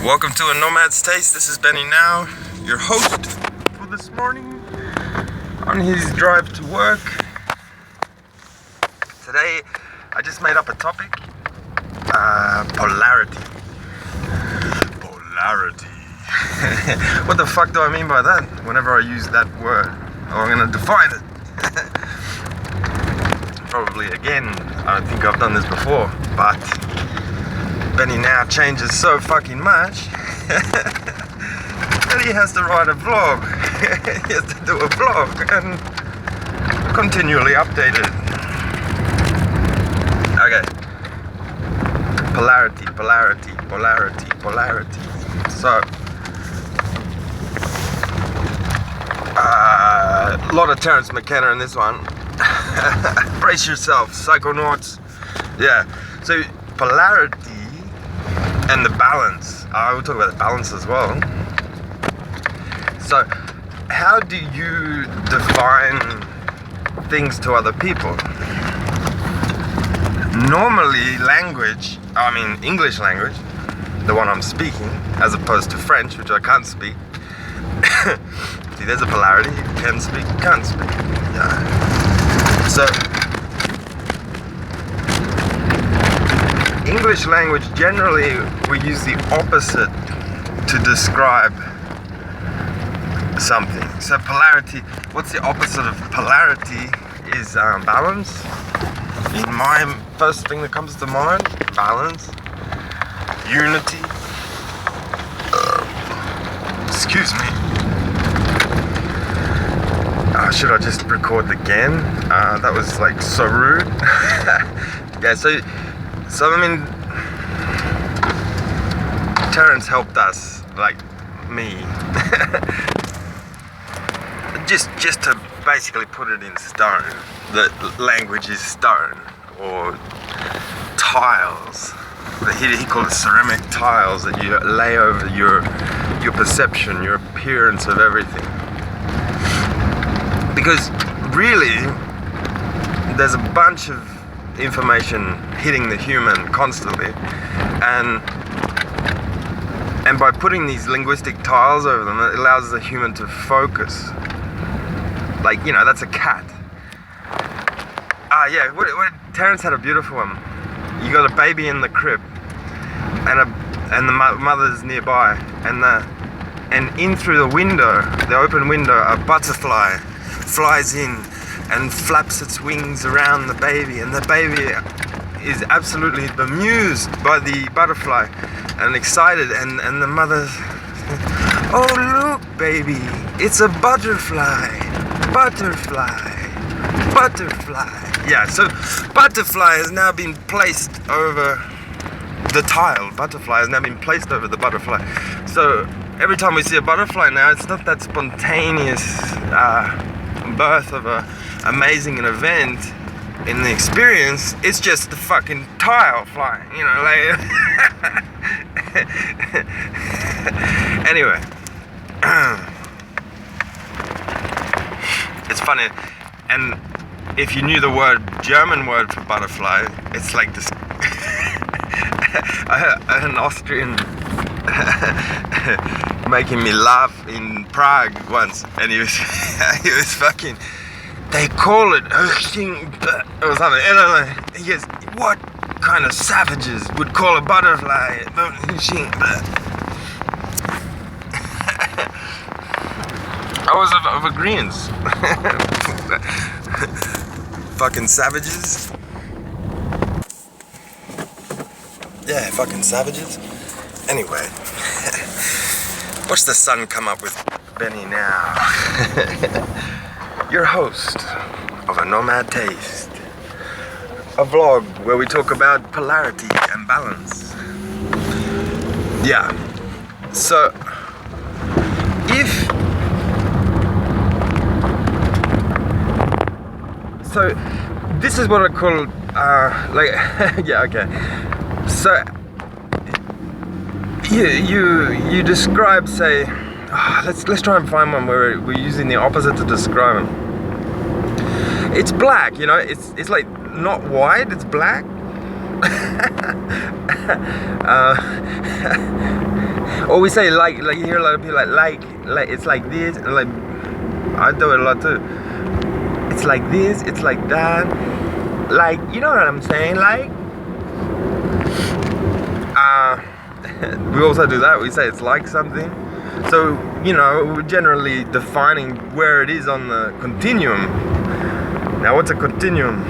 Welcome to a Nomad's Taste. This is Benny now, your host for this morning on his drive to work. Today, I just made up a topic. Polarity. Polarity. What the fuck do I mean by that? Whenever I use that word, I'm gonna define it. Probably again, I don't think I've done this before, but Benny now changes so fucking much that he has to write a vlog. He has to do a vlog and continually update it. Okay. Polarity. So, a lot of Terence McKenna in this one. Brace yourself, psychonauts. Yeah. So, polarity and the balance. I will talk about the balance as well. So, how do you define things to other people? Normally, English language, the one I'm speaking, as opposed to French, which I can't speak. See, there's a polarity. You can speak, you can't speak. Yeah. So, English language, generally, we use the opposite to describe something. So polarity, what's the opposite of polarity is balance. In my first thing that comes to mind, balance, unity. Excuse me. Should I just record again? That was like so rude. Yeah, so I mean, Terence helped us, like me, just to basically put it in stone. The language is stone or tiles. He called it ceramic tiles that you lay over your perception, your appearance of everything. Because really, there's a bunch of information hitting the human constantly, and by putting these linguistic tiles over them, it allows the human to focus. Like, you know, that's a cat. Yeah, what Terence had a beautiful one. You got a baby in the crib, and the mother's nearby, and in through the window, the open window, a butterfly flies in and flaps its wings around the baby, and the baby is absolutely bemused by the butterfly and excited, and the mother, oh look baby, it's a butterfly. Yeah, so butterfly has now been placed over the tile. Butterfly has now been placed over the butterfly. So every time we see a butterfly now, it's not that spontaneous birth of a amazing an event in the experience. It's just the fucking tile flying, you know, like. Anyway, it's funny, and if you knew the German word for butterfly, it's like this. I heard an Austrian making me laugh in Prague once, and he was fucking. They call it or something. And I'm like, he goes, what kind of savages would call a butterfly? I was of agreement. Fucking savages. Yeah, fucking savages. Anyway, watch the sun come up with Benny now. Your host of a Nomad Taste, a vlog where we talk about polarity and balance. Yeah, so this is what I call yeah, okay. So you describe, say, let's try and find one where we're using the opposite to describe them. It's black, you know, it's like not white, it's black. Or we say like you hear a lot of people like it's like this, and like I do it a lot too. It's like this, it's like that, like, you know what I'm saying, like. We also do that. We say it's like something. So, you know, we're generally defining where it is on the continuum. Now, what's a continuum?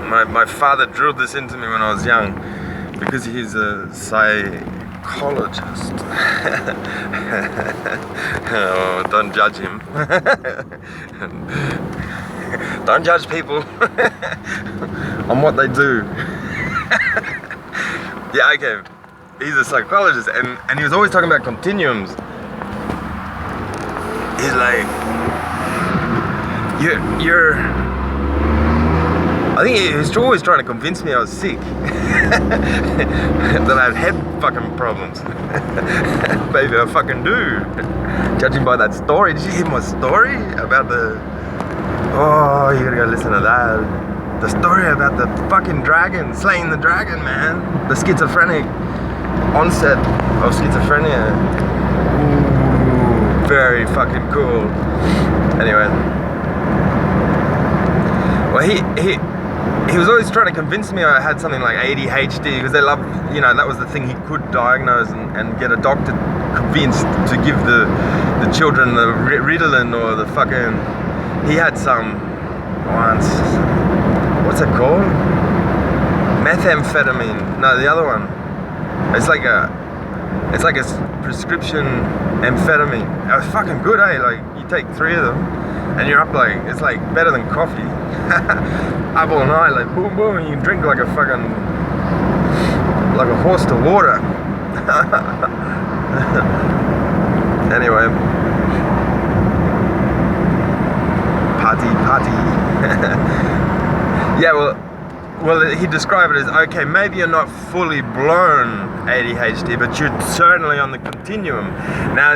My father drilled this into me when I was young, because he's a psychologist. Oh, don't judge him. Don't judge people on what they do. Yeah, okay. He's a psychologist, and he was always talking about continuums. He's like, you're. I think he was always trying to convince me I was sick, that I had head fucking problems. Maybe I fucking do. Judging by that story, did you hear my story about the? Oh, you gotta go listen to that. The story about the fucking dragon, slaying the dragon, man. The schizophrenic onset of schizophrenia. Ooh, very fucking cool. Anyway. Well, he was always trying to convince me I had something like ADHD, because they love, you know, that was the thing he could diagnose and get a doctor convinced to give the children the Ritalin or the fucking, he had some once. What's it called? Methamphetamine. No, the other one. It's like a prescription amphetamine. It was fucking good, eh? Like, you take 3 of them, and you're up like, it's like better than coffee. Up all night, like boom boom, and you can drink like a fucking, like a horse to water. Anyway. Party. Yeah, well, he described it as, okay, maybe you're not fully blown ADHD, but you're certainly on the continuum. Now,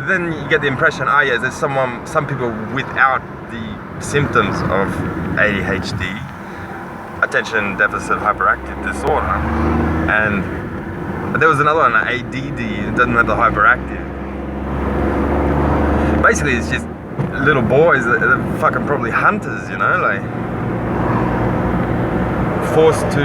then you get the impression, yeah, there's some people without the symptoms of ADHD, attention deficit hyperactive disorder, and there was another one, ADD. It doesn't have the hyperactive. Basically, it's just little boys that are fucking probably hunters, you know, like forced to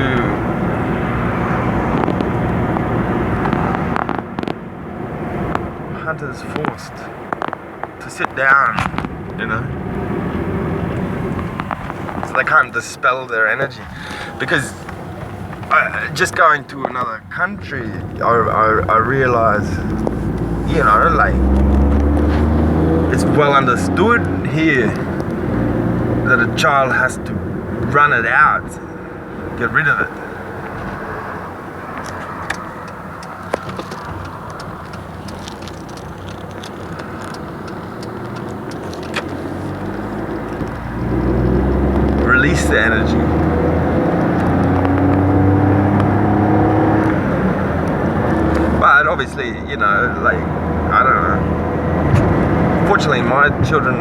sit down, you know, so they can't dispel their energy. Because just going to another country, I realize, you know, like, it's well understood here that a child has to run it out, get rid of it. Release the energy. But obviously, you know, like, I don't know. Fortunately, my children,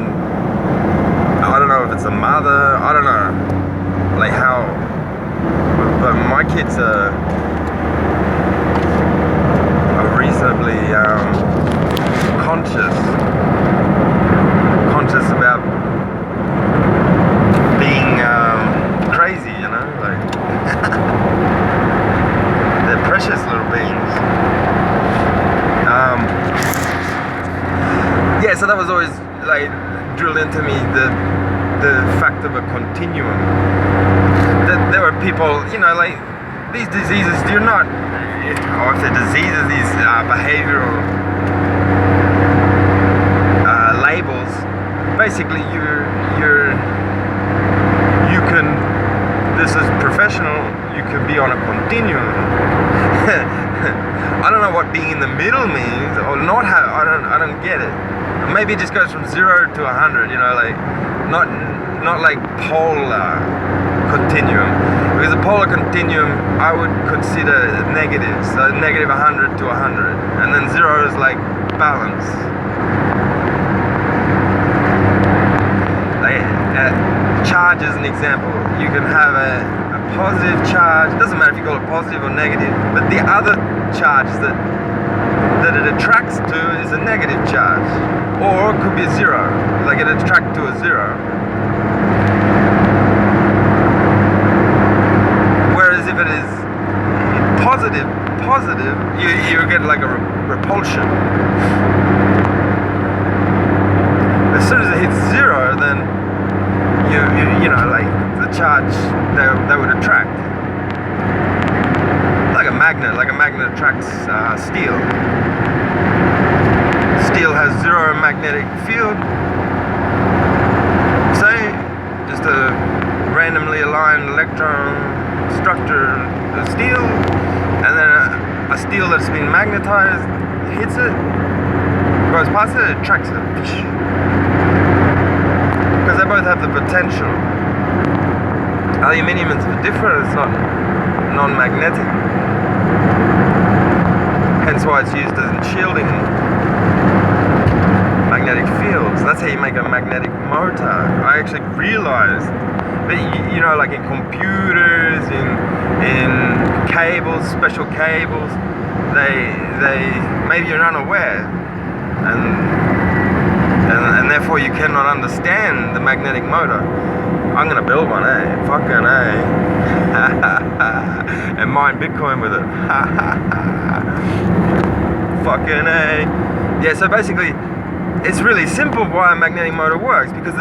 I don't know if it's a mother, I don't know, like how, but my kids are reasonably conscious about being crazy, you know, like, they're precious little beings. Yeah, so that was always like drilled into me, the fact of a continuum. That there were people, you know, like, these diseases, you're not, or if they're diseases, these behavioral labels, basically you can, this is professional, you can be on a continuum. I don't know what being in the middle means, or not have, I don't get it. Maybe it just goes from 0 to 100, you know, like, not like polar continuum. Because a polar continuum, I would consider negative, so negative 100 to 100, and then 0 is like balance. Like, charge is an example. You can have a positive charge, it doesn't matter if you call it positive or negative, but the other charge that that it attracts to is a negative charge, or it could be a zero, like it attracts to a zero. Whereas if it is positive, you get like a repulsion. As soon as it hits zero, then you know, like the charge they would attract. Like a magnet attracts steel. Steel has zero magnetic field. Say, just a randomly aligned electron structure of steel, and then a steel that's been magnetized hits it, goes past it, it attracts it. Because they both have the potential. Aluminium is different, it's not non-magnetic. Hence why it's used as in shielding magnetic fields. That's how you make a magnetic motor. I actually realized that, you know, like in computers, in cables, special cables, they maybe you're unaware, and therefore you cannot understand the magnetic motor. I'm gonna build one, eh? Fucking eh? And mine Bitcoin with it. Fucking eh? Yeah. So basically, it's really simple why a magnetic motor works, because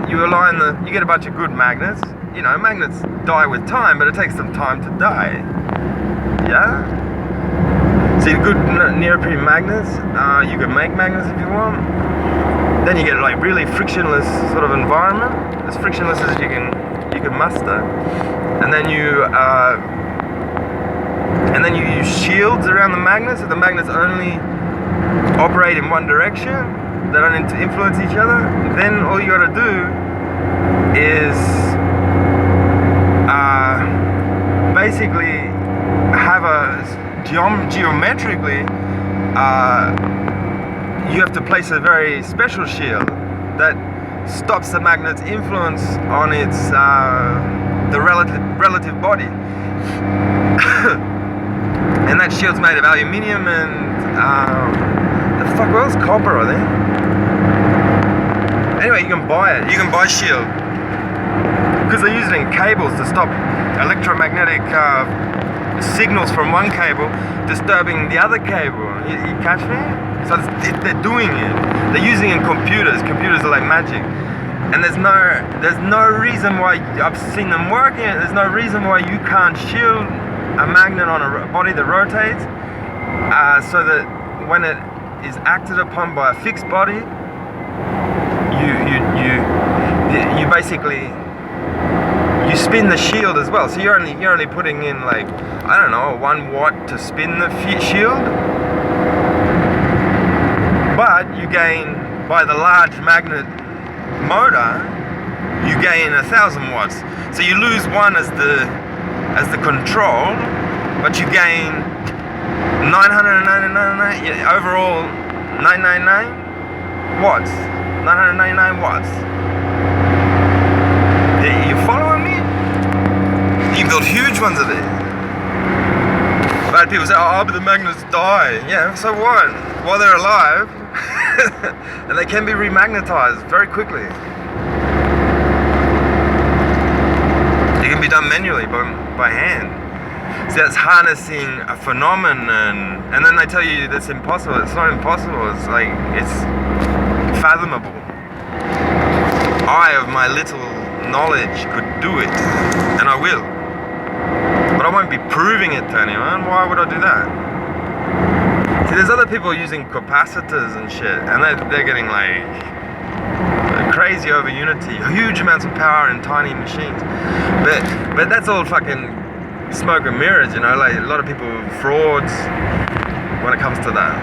you align you get a bunch of good magnets. You know, magnets die with time, but it takes them time to die. Yeah? See, good neoprene magnets, you can make magnets if you want. Then you get like really frictionless sort of environment, as frictionless as you can muster. And then you use shields around the magnets, so the magnets only operate in one direction. They don't influence each other. Then all you gotta do is basically have a geometrically you have to place a very special shield that stops the magnet's influence on its the relative body. And that shield's made of aluminium and the fuck else? Copper, I think. Anyway, you can buy it. You can buy shield because they use it in cables to stop electromagnetic signals from one cable disturbing the other cable. You catch me? So they're doing it. They're using it in computers. Computers are like magic. And there's no reason why, I've seen them working it, there's no reason why you can't shield a magnet on a body that rotates, so that when it is acted upon by a fixed body, you basically you spin the shield as well. So you're only putting in like, I don't know, 1 watt to spin the shield, but you gain, by the large magnet motor, you gain 1,000 watts. So you lose one as the control, but you gain 999 overall 999 watts. 999 watts. You following me? You build huge ones of it. But people say, oh, but the magnets die. Yeah, so what? While they're alive, and they can be remagnetized very quickly. It can be done manually by hand. So that's harnessing a phenomenon, and then they tell you that's impossible. It's not impossible. It's like, it's fathomable. I, of my little knowledge, could do it, and I will. But I won't be proving it to anyone. Why would I do that? See, there's other people using capacitors and shit, and they're getting like crazy over unity, huge amounts of power in tiny machines. But that's all fucking smoke and mirrors, you know. Like a lot of people frauds when it comes to that.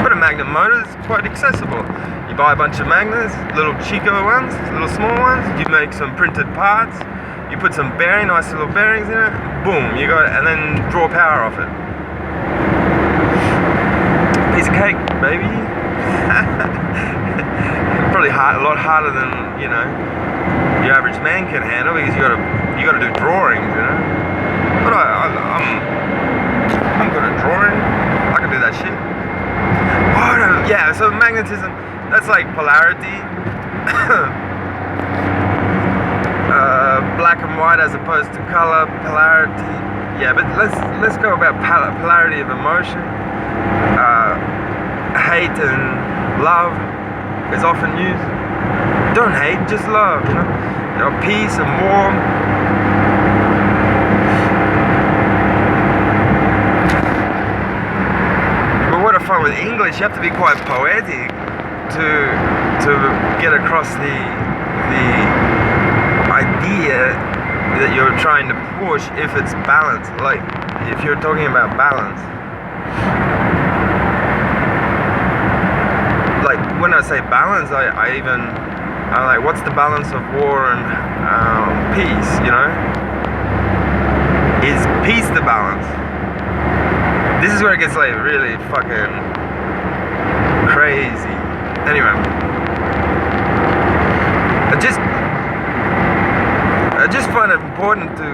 But a magnet motor is quite accessible. You buy a bunch of magnets, little Chico ones, little small ones. You make some printed parts. You put some nice little bearings in it. Boom, you got it, and then draw power off it. Piece of cake, baby. Probably a lot harder than, you know, the average man can handle, because you gotta do drawings, you know. But I'm good at drawing. magnetism. That's like polarity. Black and white as opposed to color, polarity. Yeah, but let's go about polarity of emotion. Hate and love is often used. Don't hate, just love, you know, peace and warm. But what I find with English, you have to be quite poetic to get across the idea that you're trying to push if it's balanced. Like if you're talking about balance, like when I say balance, I'm like, what's the balance of war and peace, you know? Is peace the balance? This is where it gets like really fucking crazy. Anyway, I just find it important to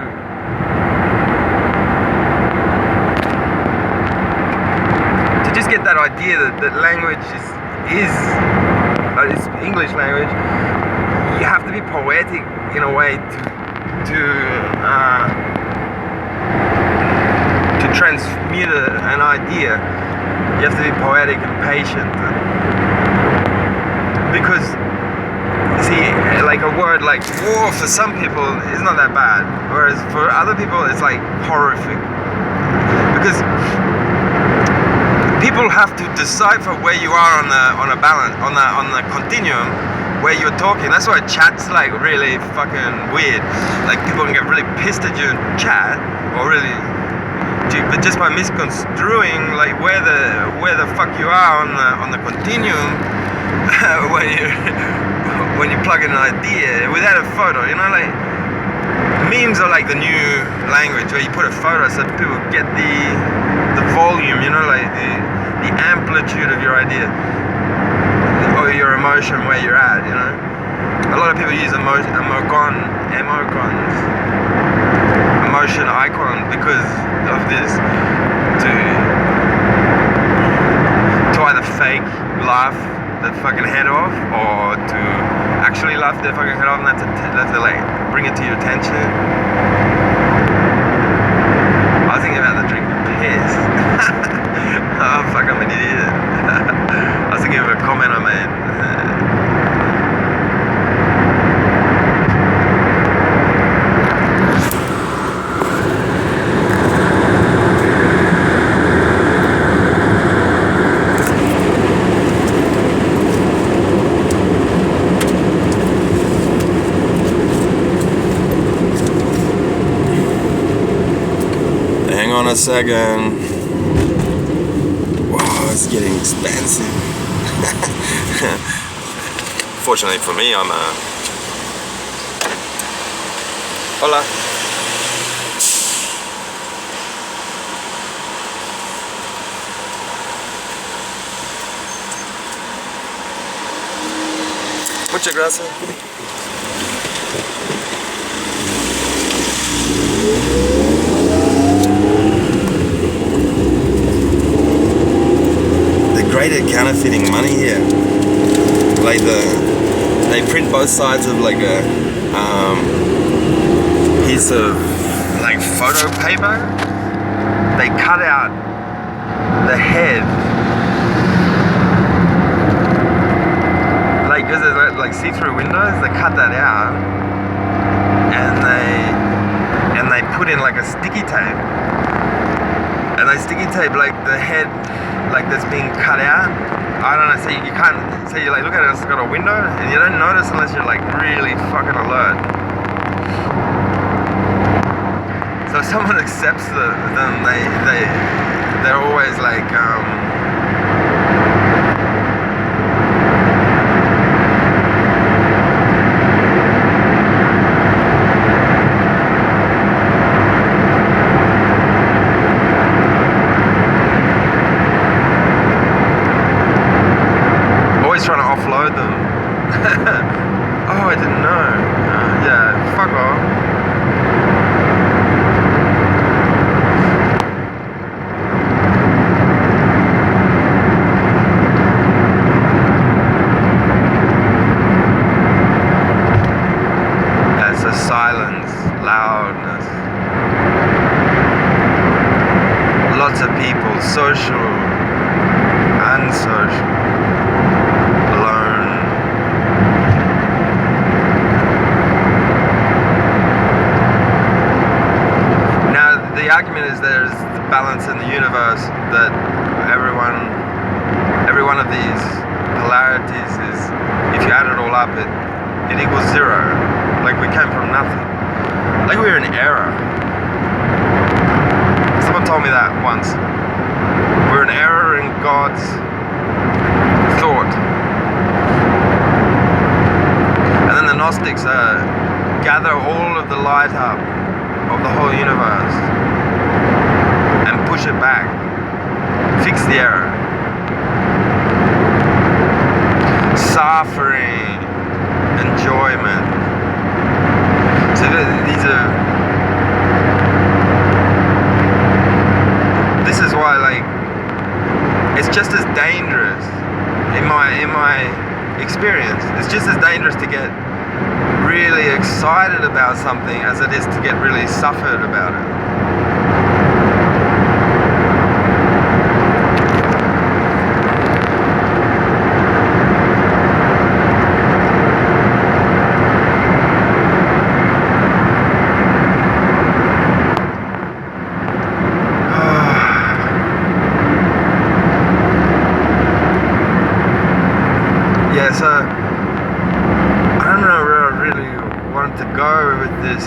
just get that idea that language is English language. You have to be poetic in a way to transmute an idea. You have to be poetic and patient, because see, like a word like war for some people is not that bad, whereas for other people it's like horrific, because people have to decipher where you are on a balance, on the continuum where you're talking. That's why chat's like really fucking weird. Like people can get really pissed at you in chat, or really, but just by misconstruing like where the fuck you are on the continuum when you plug in an idea without a photo, you know, like memes are like the new language where you put a photo so people get the volume, you know, like the amplitude of your idea or your emotion where you're at, you know. A lot of people use emotion icon because of this to either fake laugh the fucking head off, or to actually laugh their fucking head off, and that's to like bring it to your attention. I was thinking about the drink piss. Oh fuck, I'm an idiot. I was thinking of a comment I made. Hang on a second. Wow, it's getting expensive. Fortunately for me, I'm a... Hola. Muchas gracias. Great at counterfeiting money here. Like they print both sides of like a piece of like photo paper. They cut out the head, like because there's like see-through windows. They cut that out, and they put in like a sticky tape, and they sticky tape like the head, like that's being cut out. I don't know, so you can't, so you like look at it, it's got a window, and you don't notice unless you're like really fucking alert. So if someone accepts them, they're always like trying to offload them. Oh, I didn't know. Yeah, fuck off. lots of people, social, unsocial, alone. Now the argument is there's the balance in the universe, that every one of these polarities is, if you add it all up, it equals zero. Like we came from nothing. Like we were in error. Someone told me that once. We're an error in God's thought. And then the Gnostics gather all of the light up of the whole universe and push it back. Fix the error. Suffering, enjoyment. So these are. This is why, like, it's just as dangerous in my experience. It's just as dangerous to get really excited about something as it is to get really suffered about it. So, I don't know where I really wanted to go with this.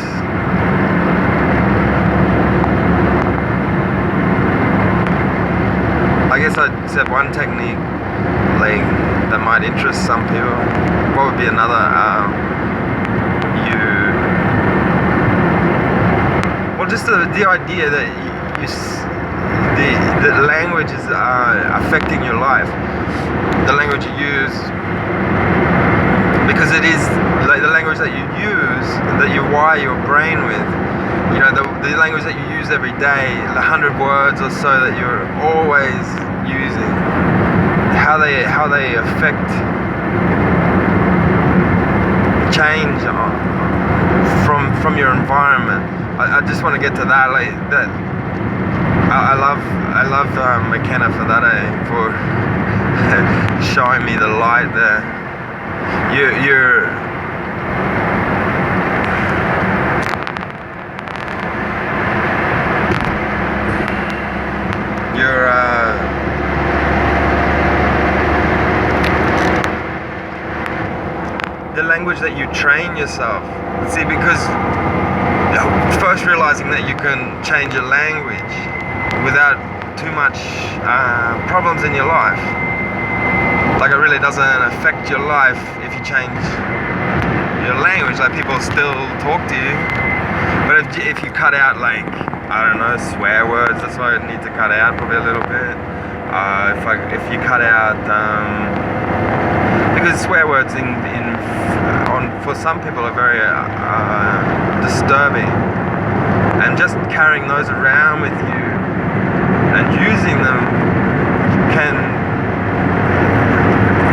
I guess I said one technique, like, that might interest some people. What would be another? Well, just the idea that the language is affecting your life. The language you use, because it is like the language that you use, that you wire your brain with. You know, the language that you use every day, the 100 words or so that you're always using, how they affect change from your environment. I just want to get to that, like that. I love McKenna for that, for showing me the light there. You're the language that you train yourself. See, because first realizing that you can change a language without too much problems in your life. Like, it really doesn't affect your life if you change your language. Like, people still talk to you, but if you cut out, like, I don't know, swear words, that's what I need to cut out probably a little bit. If you cut out, because swear words for some people are very disturbing, and just carrying those around with you and using them can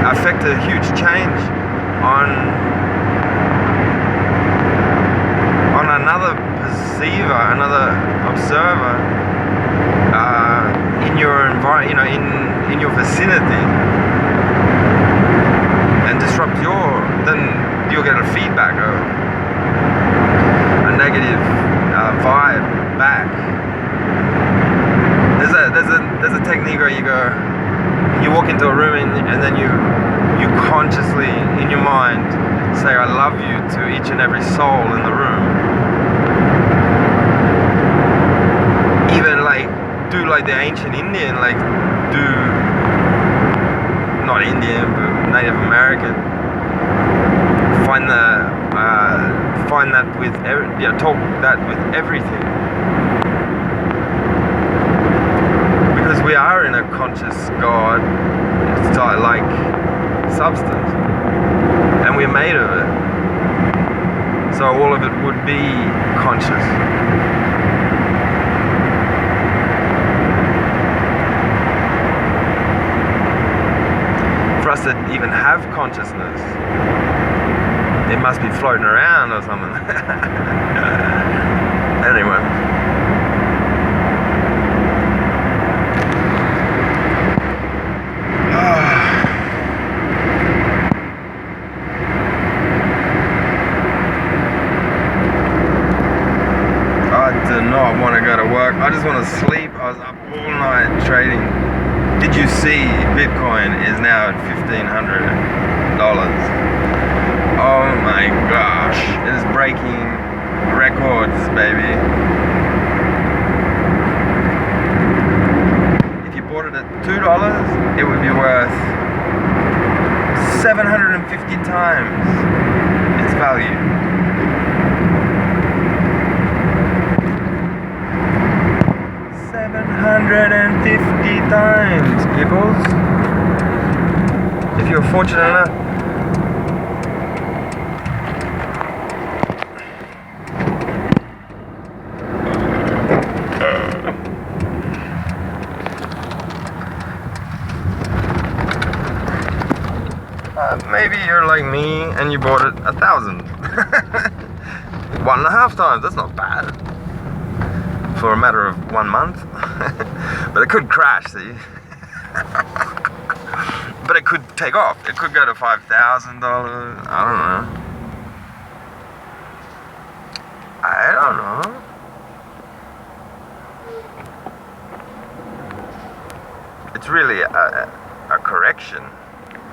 affect a huge change on another perceiver, another observer in your environment, you know, in your vicinity, and disrupt then you'll get a feedback, a negative vibe back. There's a technique where you walk into a room and then you consciously, in your mind, say, I love you to each and every soul in the room. Even like, do like the ancient Indian, like not Indian, but Native American. Find that with talk that with everything. Because we are in a conscious God, like substance, and we're made of it, so all of it would be conscious. For us to even have consciousness, it must be floating around or something. Anyway. I was up all night trading. Did you see Bitcoin is now at $1,500? Oh my gosh, it is breaking records, baby. If you bought it at $2, it would be worth 750 times its value. $750 times, peoples. If you're fortunate enough. Maybe you're like me and you bought it 1,000. 1.5 times, that's not bad. For a matter of 1 month. But it could crash, see? But it could take off. It could go to $5,000. I don't know. It's really a correction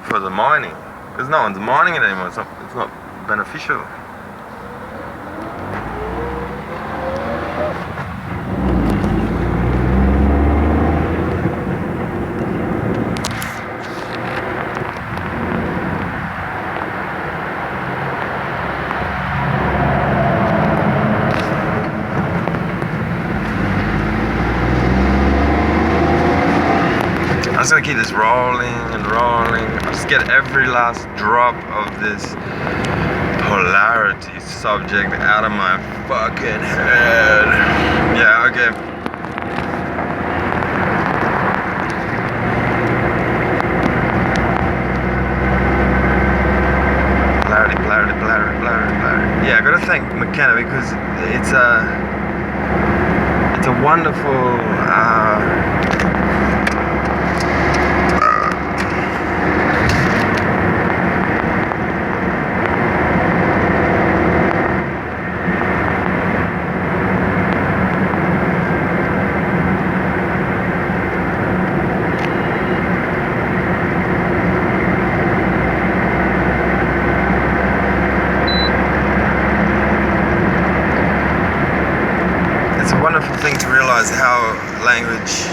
for the mining, because no one's mining it anymore. It's not beneficial. I'm just gonna keep this rolling and rolling. I just get every last drop of this polarity subject out of my fucking head. Yeah, okay. Polarity. Yeah, I gotta thank McKenna because it's a wonderful thing to realize how language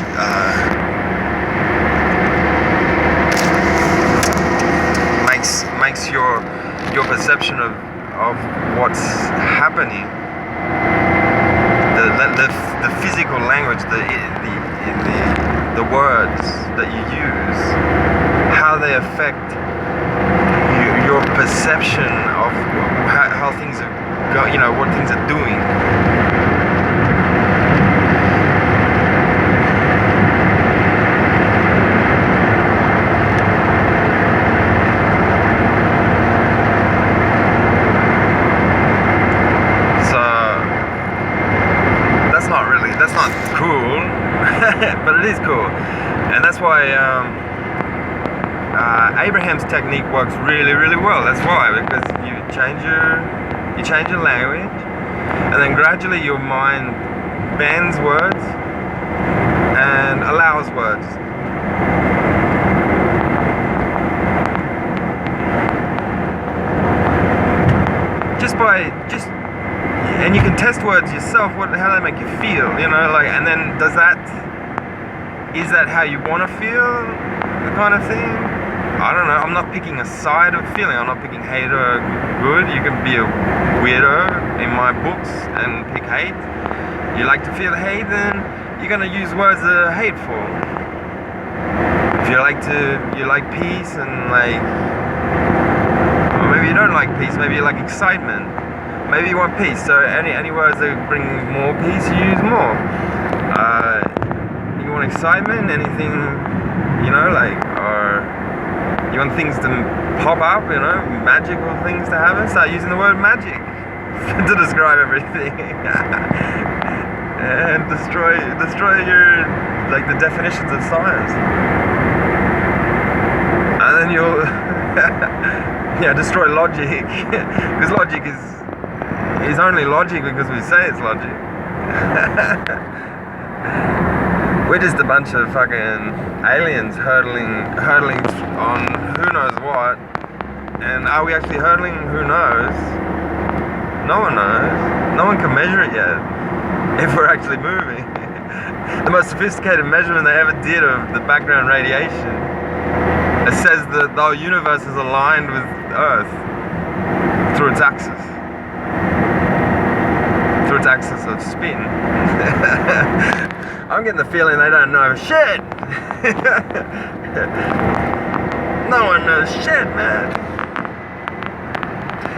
makes your perception of what's happening, the physical language, the words that you use, how they affect your perception of how things are going, what things are doing. But it is cool, and that's why Abraham's technique works really, really well. That's why, because you change your language, and then gradually your mind bends words and allows words. And you can test words yourself. How do they make you feel? And then is that how you want to feel? The kind of thing. I don't know. I'm not picking a side of feeling. I'm not picking hate or good. You can be a weirdo in my books and pick hate. You like to feel hate, then you're gonna use words that are hateful. If you like peace and or maybe you don't like peace. Maybe you like excitement. Maybe you want peace. So any words that bring more peace, you use more. You want excitement, anything, or you want things to pop up, magical things to happen, start using the word magic to describe everything. And destroy your, the definitions of science. And then you'll, destroy logic. Because logic is only logic because we say it's logic. We're just a bunch of fucking aliens hurtling on who knows what. And are we actually hurtling? Who knows? No one knows. No one can measure it yet. If we're actually moving. The most sophisticated measurement they ever did of the background radiation, it says that the whole universe is aligned with Earth through its axis. Through its axis of spin. I'm getting the feeling they don't know shit. No one knows shit, man.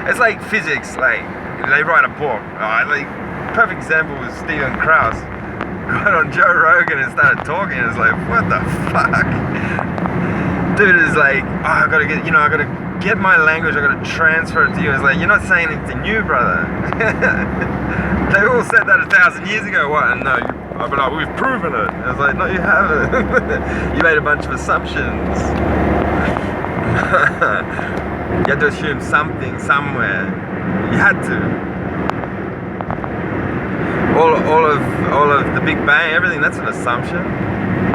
It's like physics, like they write a book. Perfect example was Stephen Krauss. Got on Joe Rogan and started talking. It's like, what the fuck? Dude is like, I gotta get my language. I gotta transfer it to you. It's like, you're not saying anything new, brother. They all said that 1,000 years ago. What? And no, I'd be like, we've proven it. I was like, no, you haven't. You made a bunch of assumptions. You had to assume something somewhere. You had to. All of the Big Bang, everything, that's an assumption.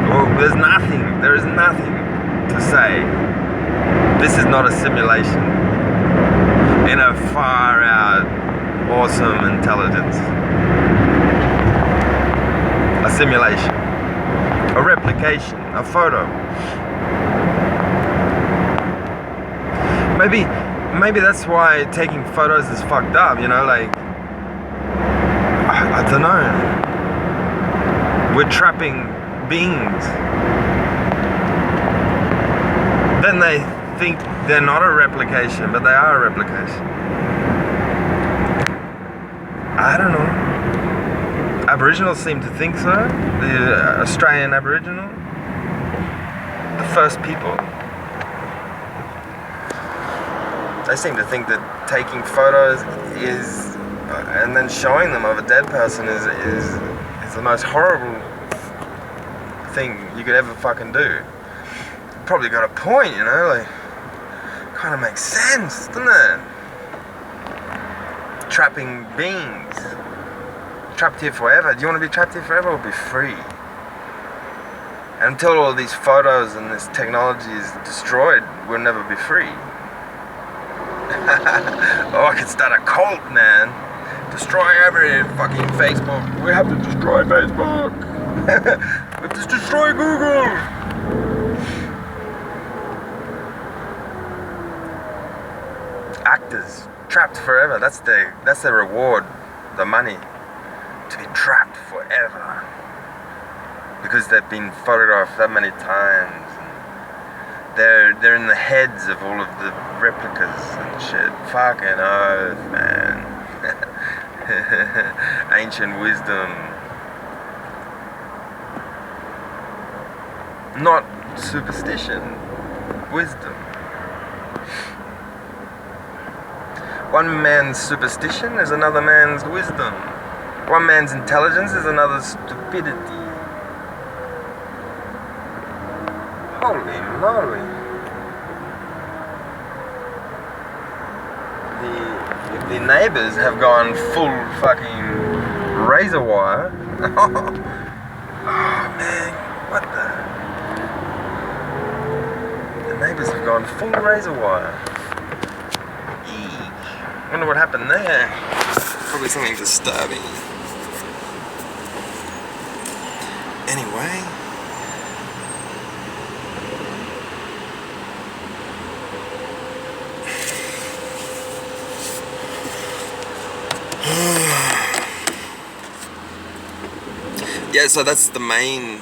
Well, there is nothing to say this is not a simulation in a far out awesome intelligence. A simulation, a replication, a photo. Maybe that's why taking photos is fucked up, like, I don't know. We're trapping beings. Then they think they're not a replication, but they are a replication. I don't know. Aboriginals seem to think so. The Australian Aboriginal. The first people. They seem to think that taking photos and then showing them of a dead person is the most horrible thing you could ever fucking do. Probably got a point, like, kind of makes sense, doesn't it? Trapping beings. Trapped here forever. Do you want to be trapped here forever or be free? And until all of these photos and this technology is destroyed, we'll never be free. Oh, I could start a cult, man. Destroy every fucking Facebook. We have to destroy Facebook. We have to destroy Google. Actors trapped forever. That's the reward, the money, to be trapped forever because they've been photographed that many times. They're in the heads of all of the replicas and shit. Fucking oath, man. Ancient wisdom. Not superstition. Wisdom. One man's superstition is another man's wisdom. One man's intelligence is another's stupidity. Holy moly. The neighbors have gone full fucking razor wire. Oh man, what the neighbors have gone full razor wire. Eek. Wonder what happened there. Probably something disturbing. Anyway. Yeah, so that's the main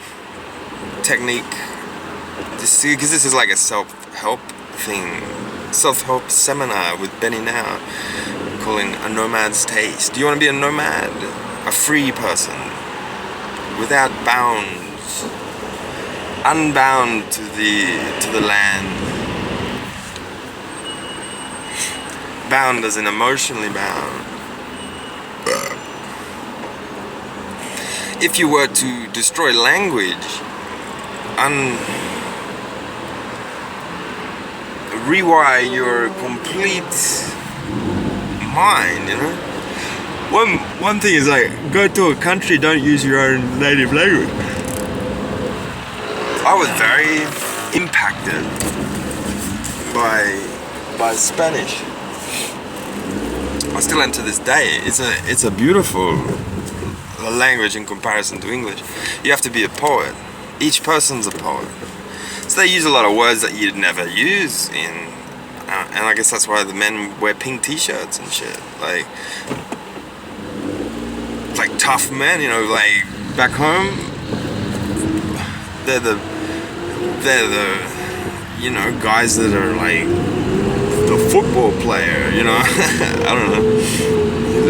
technique. Because this is like a self-help thing. Self-help seminar with Benny Now, calling A Nomad's Taste. Do you want to be a nomad? A free person. Without bounds. Unbound to the land. Bound as in emotionally bound. If you were to destroy language, rewire your complete mind, One thing is like, go to a country, don't use your own native language. I was very impacted by Spanish. I still am to this day. It's a beautiful language in comparison to English. You have to be a poet. Each person's a poet. So they use a lot of words that you'd never use in, and I guess that's why the men wear pink t-shirts and shit. Like tough men, you know, like back home, they're the you know, guys that are like the football player, you know. I don't know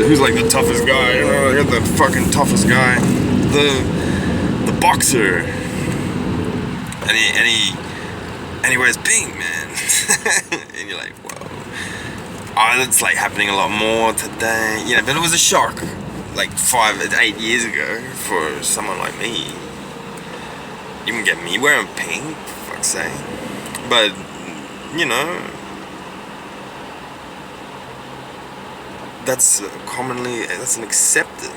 who's like the toughest guy, you know, like the fucking toughest guy, the boxer, and he wears pink, man. And you're like, whoa. Oh, that's like happening a lot more today, you know. But it was a shock like 5 to 8 years ago for someone like me. You can get me wearing pink, for fuck's sake. But you know, that's an accepted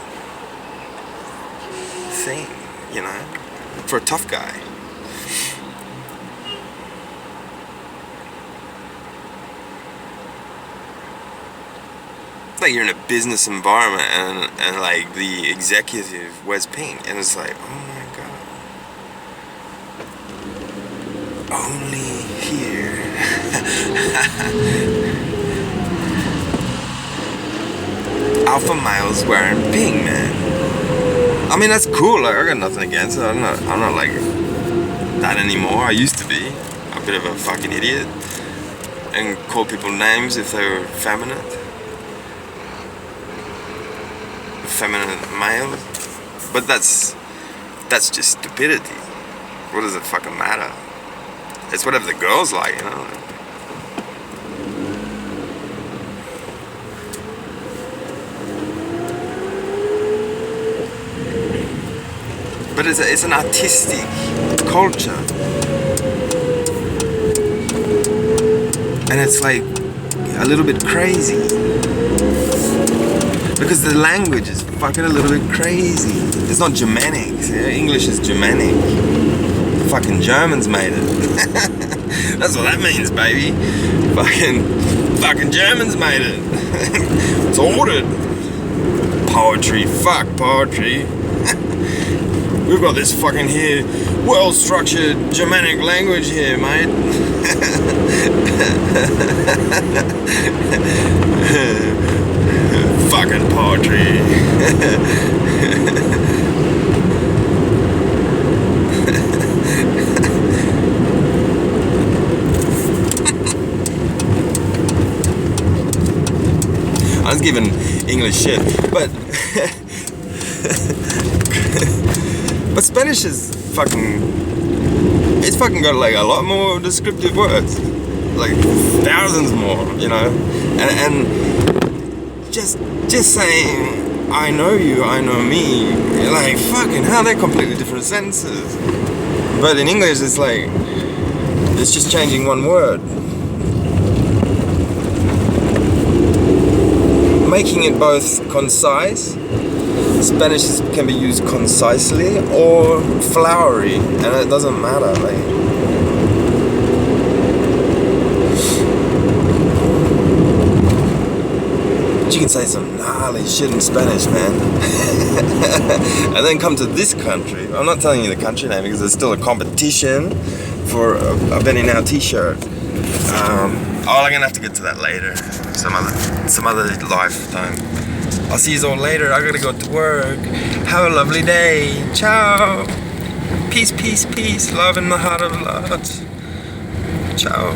thing, you know, for a tough guy. Like you're in a business environment and like the executive wears pink and it's like, oh my god, only here. Alpha males wearing pink, man. I mean, that's cool. Like, I got nothing against it. I'm not like that anymore. I used to be a bit of a fucking idiot and call people names if they were feminine male. But that's just stupidity. What does it fucking matter? It's whatever the girls like, you know. But it's an artistic culture, and it's like a little bit crazy because the language is fucking a little bit crazy. It's not Germanic. See? English is Germanic. The fucking Germans made it. That's what that means, baby. Fucking Germans made it. It's ordered. Poetry. Fuck poetry. We've got this fucking here well-structured Germanic language here, mate. Fucking poetry. I was giving English shit, but but Spanish is it's fucking got like a lot more descriptive words, like thousands more, you know, and just saying I know you, I know me, like fucking hell, they're completely different sentences. But in English it's like it's just changing one word, making it both concise. Spanish can be used concisely or flowery, and it doesn't matter. Like, but you can say some gnarly shit in Spanish, man. And then come to this country. I'm not telling you the country name because there's still a competition for a Benny Now t-shirt. I'm gonna have to get to that later, some other lifetime. I'll see you all later. I gotta go to work. Have a lovely day. Ciao. Peace, peace, peace. Love in the heart of lots. Ciao.